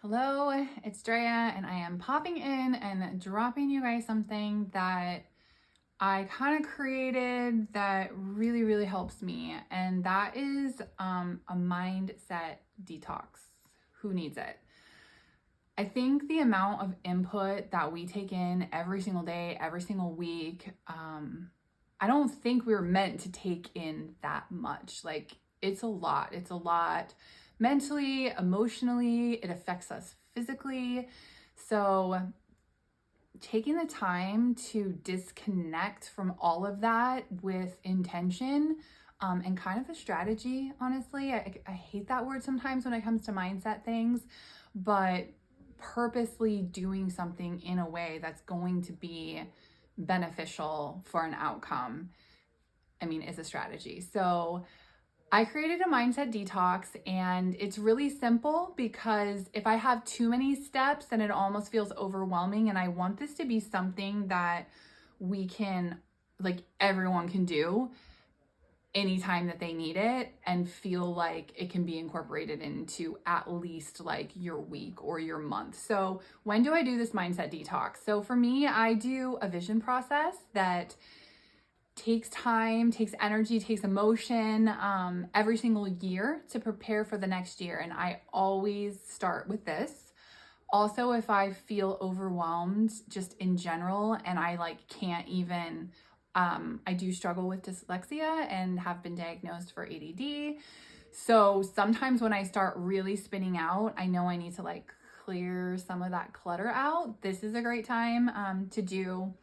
Hello, it's Drea, and I am popping in and dropping you guys something that I kind of created that really helps me, and that is a mindset detox. Who needs it? I think the amount of input that we take in every single day, every single week, I don't think we were meant to take in that much. Like, it's a lot. It's a lot mentally, emotionally, it affects us physically. So, taking the time to disconnect from all of that with intention and kind of a strategy, honestly. I hate that word sometimes when it comes to mindset things, but purposely doing something in a way that's going to be beneficial for an outcome, is a strategy. So, I created a mindset detox, and it's really simple because if I have too many steps, then it almost feels overwhelming. And I want this to be something that we can, like, everyone can do anytime that they need it and feel like it can be incorporated into at least like your week or your month. So, when do I do this mindset detox? So, for me, I do a vision process that takes time, takes energy, takes emotion every single year to prepare for the next year. And I always start with this. Also, if I feel overwhelmed just in general and I can't even, I do struggle with dyslexia and have been diagnosed for ADD. So sometimes when I start really spinning out, I know I need to clear some of that clutter out. This is a great time to do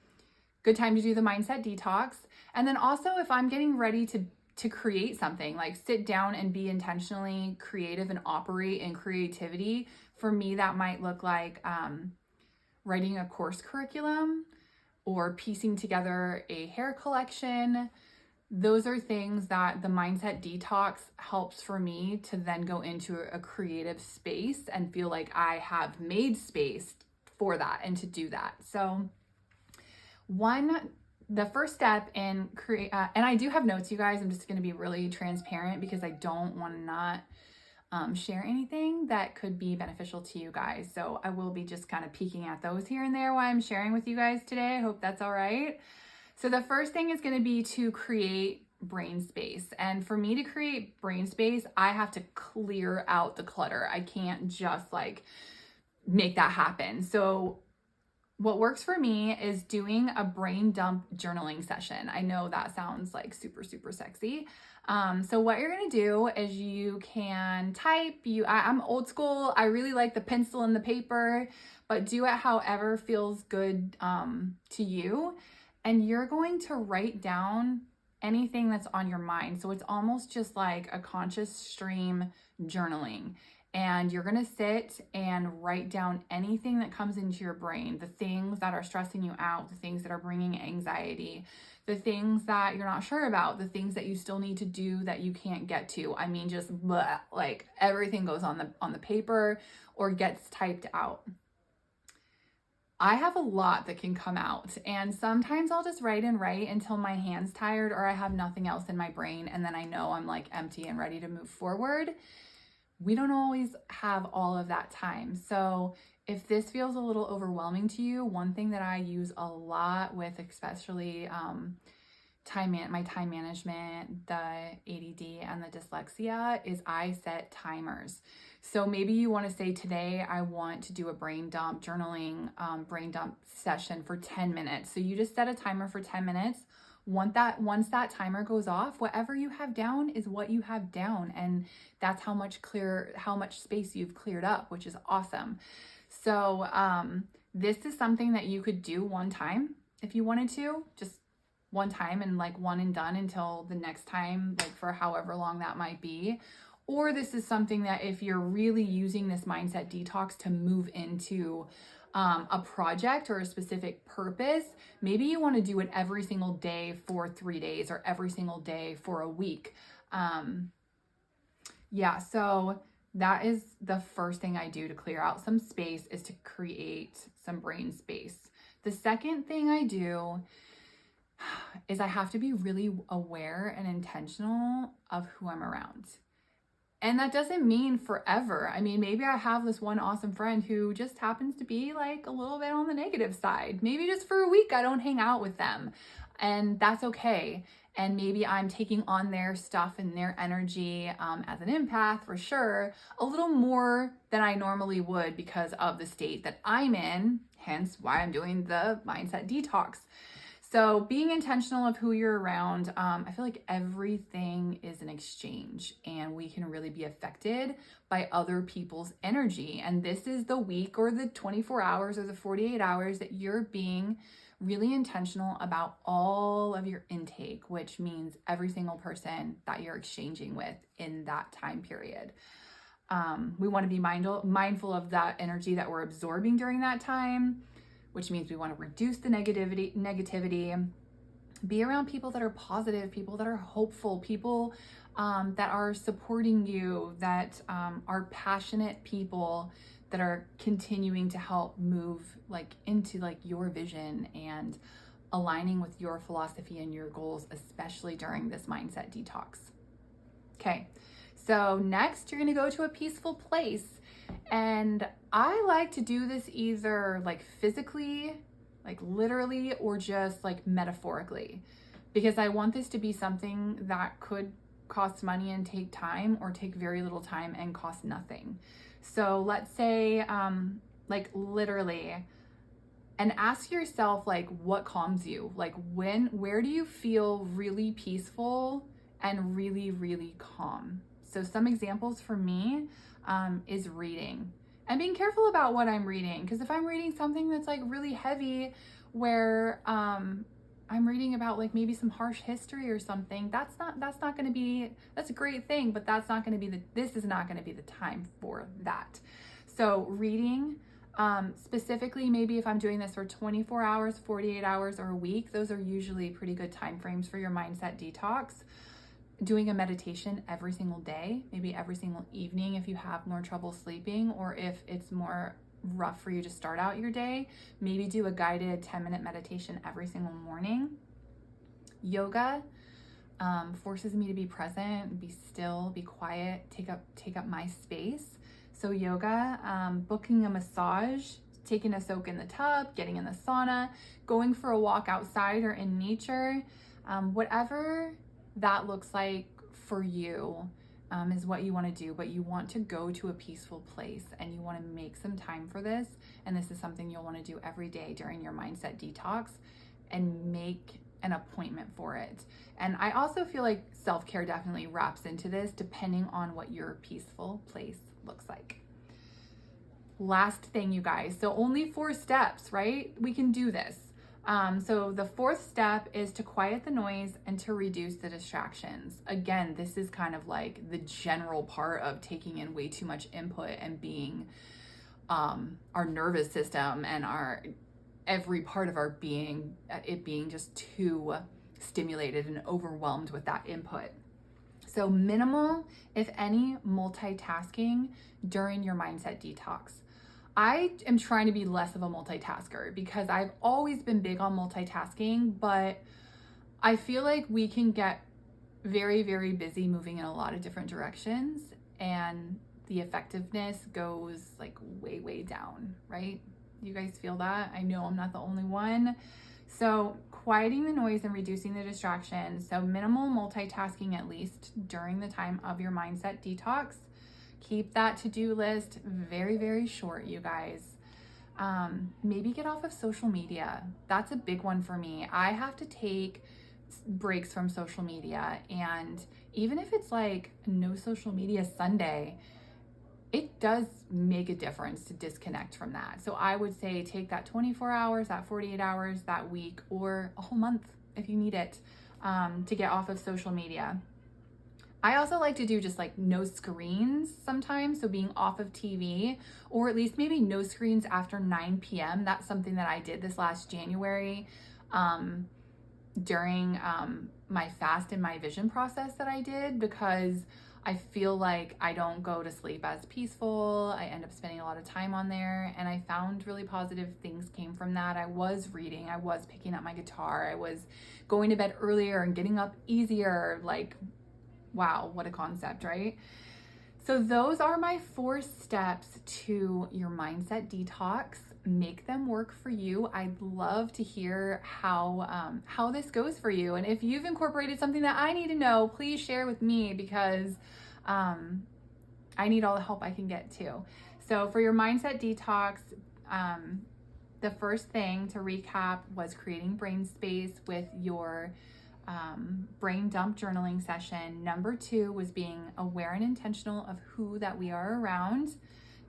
good time to do the mindset detox. And then also if I'm getting ready to create something, like sit down and be intentionally creative and operate in creativity, for me that might look like writing a course curriculum or piecing together a hair collection. Those are things that the mindset detox helps for me to then go into a creative space and feel like I have made space for that and to do that. So the first step in create, and I do have notes, you guys. I'm just going to be really transparent because I don't want to not share anything that could be beneficial to you guys. So I will be just kind of peeking at those here and there while I'm sharing with you guys today. I hope that's all right. So the first thing is going to be to create brain space. And for me to create brain space, I have to clear out the clutter. I can't just make that happen. So what works for me is doing a brain dump journaling session. I know that sounds like super sexy. So what you're gonna do is you can type. I'm old school. I really like the pencil and the paper, but do it however feels good to you. And you're going to write down anything that's on your mind. So it's almost just like a conscious stream journaling. And you're going to sit and write down anything that comes into your brain, the things that are stressing you out, the things that are bringing anxiety, the things that you're not sure about, the things that you still need to do that you can't get to. Just blah, like everything goes on the paper or gets typed out. I have a lot that can come out, and sometimes I'll just write and write until my hand's tired or I have nothing else in my brain, and then I know I'm empty and ready to move forward. We don't always have all of that time. So if this feels a little overwhelming to you, one thing that I use a lot with, especially my time management, the ADD and the dyslexia, is I set timers. So maybe you want to say, today I want to do a brain dump journaling, brain dump session for 10 minutes. So you just set a timer for 10 minutes. Once that timer goes off, whatever you have down is what you have down. And that's how much space you've cleared up, which is awesome. So this is something that you could do one time if you wanted to, just one time and one and done until the next time, for however long that might be. Or this is something that if you're really using this mindset detox to move into a project or a specific purpose, maybe you want to do it every single day for 3 days or every single day for a week. So that is the first thing I do to clear out some space, is to create some brain space. The second thing I do is I have to be really aware and intentional of who I'm around. And that doesn't mean forever. I mean, maybe I have this one awesome friend who just happens to be like a little bit on the negative side. Maybe just for a week I don't hang out with them, and that's okay. And maybe I'm taking on their stuff and their energy as an empath for sure, a little more than I normally would because of the state that I'm in, hence why I'm doing the mindset detox. So being intentional of who you're around, I feel like everything is an exchange and we can really be affected by other people's energy. And this is the week or the 24 hours or the 48 hours that you're being really intentional about all of your intake, which means every single person that you're exchanging with in that time period. We want to be mindful of that energy that we're absorbing during that time, which means we want to reduce the negativity, be around people that are positive, people that are hopeful, people that are supporting you, that are passionate people that are continuing to help move like into like your vision and aligning with your philosophy and your goals, especially during this mindset detox. Okay, so next you're gonna go to a peaceful place. And I like to do this either like physically, like literally, or just like metaphorically, because I want this to be something that could cost money and take time, or take very little time and cost nothing. So let's say like literally, and ask yourself like what calms you, like where do you feel really peaceful and really, really calm? So some examples for me is reading, and being careful about what I'm reading, because if I'm reading something that's like really heavy, where I'm reading about like maybe some harsh history or something, that's a great thing, but that's not going to be this is not going to be the time for that. So reading, specifically, maybe if I'm doing this for 24 hours, 48 hours, or a week, those are usually pretty good time frames for your mindset detox. Doing a meditation every single day, maybe every single evening if you have more trouble sleeping, or if it's more rough for you to start out your day, maybe do a guided 10-minute meditation every single morning. Yoga forces me to be present, be still, be quiet, take up my space. So yoga, booking a massage, taking a soak in the tub, getting in the sauna, going for a walk outside or in nature, whatever that looks like for you is what you want to do, but you want to go to a peaceful place and you want to make some time for this. And this is something you'll want to do every day during your mindset detox, and make an appointment for it. And I also feel like self-care definitely wraps into this, depending on what your peaceful place looks like. Last thing, you guys, so only 4 steps, right? We can do this. So the 4th step is to quiet the noise and to reduce the distractions. Again, this is kind of like the general part of taking in way too much input and being our nervous system and every part of our being, it being just too stimulated and overwhelmed with that input. So minimal, if any, multitasking during your mindset detox. I am trying to be less of a multitasker because I've always been big on multitasking, but I feel like we can get very, very busy moving in a lot of different directions, and the effectiveness goes like way, way down, right? You guys feel that? I know I'm not the only one. So quieting the noise and reducing the distractions. So minimal multitasking, at least during the time of your mindset detox. Keep that to-do list very, very short, you guys. Maybe get off of social media. That's a big one for me. I have to take breaks from social media, and even if it's like no social media Sunday, it does make a difference to disconnect from that. So I would say take that 24 hours, that 48 hours, that week, or a whole month if you need it, to get off of social media. I also like to do just like no screens sometimes. So being off of TV, or at least maybe no screens after 9 p.m. That's something that I did this last January during my fast and my vision process that I did, because I feel like I don't go to sleep as peaceful. I end up spending a lot of time on there, and I found really positive things came from that. I was reading, I was picking up my guitar, I was going to bed earlier and getting up easier. Like, wow, what a concept, right? So those are my 4 steps to your mindset detox. Make them work for you. I'd love to hear how this goes for you. And if you've incorporated something that I need to know, please share with me, because I need all the help I can get too. So for your mindset detox, the first thing to recap was creating brain space with your brain dump journaling session. Number 2 was being aware and intentional of who that we are around.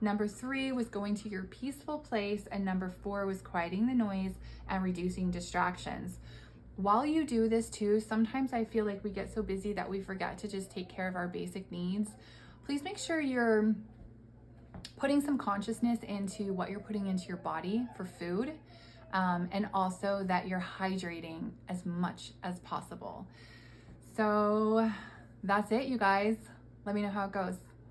Number 3 was going to your peaceful place. And number 4 was quieting the noise and reducing distractions. While you do this too, sometimes I feel like we get so busy that we forget to just take care of our basic needs. Please make sure you're putting some consciousness into what you're putting into your body for food, and also that you're hydrating as much as possible. So that's it, you guys. Let me know how it goes.